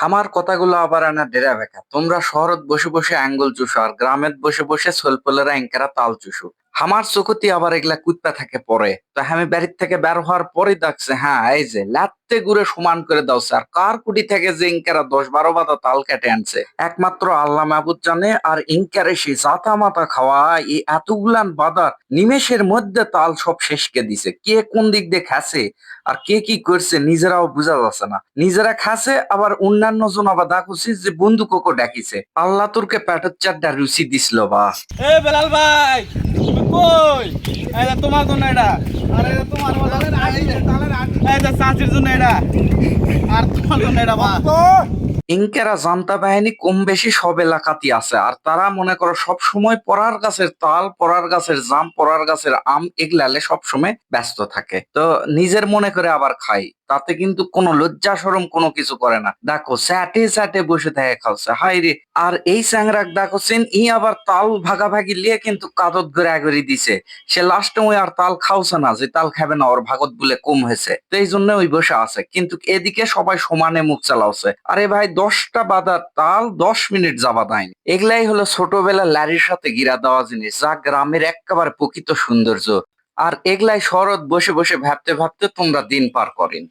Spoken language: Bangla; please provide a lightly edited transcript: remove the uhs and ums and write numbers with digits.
আমার কথাগুলো আবার আনা ডেরা বেকা। তোমরা শহরত বসে বসে আঙ্গুল চুষো আর গ্রামের বসে বসে সোলপলেরা এঙ্কেরা তাল চুষো। আমার চোখতি আবার এগুলা কুত্তা থাকে পরে তো আমি বাড়ির থেকে বের হওয়ার পরে দেখছে হ্যাঁ এই যে লাত্তে গুড়ে সমান করে দাও স্যার কার কুটি থেকে যে ইনকারা 10-12 বাতা তাল কেটে আনছে একমাত্র আল্লাহ মাহবুদ জানে। আর ইনকারে সেই জাতা মাতা খাওয়া এই এতগুলান বাদার নিমেষের মধ্যে তাল সব শেষকে দিছে। কে কোন দিক দিয়ে খাসে আর কে কি করছে নিজেরাও বুঝা যাচ্ছে না। নিজেরা খাসে আবার অন্যান্য জন আবার দেখছি যে বন্দুকও ডাকিছে। আল্লাহ তোরকে পেটের চারটা রুচি দিছিল বা। এ বেলাল ভাই তুমি কই? এটা তোমার জন্য এটা, আর এটা তোমার এটা চাচির জন্য এটা, আর তোমার জন্য এটা মা। ইনকেরা জান্তা বাহিনী কম বেশি সব এলাকাতেই আছে আর তারা মনে করো সব সময় পরার গাছের তাল, পরার গাছের জাম, পরার গাছের আম এগুলালে সব সময় ব্যস্ত থাকে। তো নিজের মনে করে আবার খাই, তাতে কিন্তু কোনো লজ্জা শরম কোনো কিছু করে না। দেখো স্যাটে স্যাটে বসে থাকে খাওয়াছে হাই রে। আর এই স্যাংরাক দেখো সেন ই আবার তাল ভাগাভাগি লিয়ে কিন্তু কাদত করে আগরি দিছে। সে লাস্টে ওই আর তাল খাওছে না যে তাল খাবে না ওর ভাগত বলে কম হয়েছে, তো এই জন্য ওই বসে আছে। কিন্তু এদিকে সবাই সমানে মুখ চালাচ্ছে। আরে ভাই 10টা বাঁধা তাল 10 মিনিট যাবা দেয়নি। এগুলাই হলো ছোটবেলা লারির সাথে গিরা দেওয়া জিনিস, যা গ্রামের একেবারে প্রকৃত সৌন্দর্য। আর এগুলাই শহরত বসে বসে ভাবতে ভাবতে তোমরা দিন পার করেন।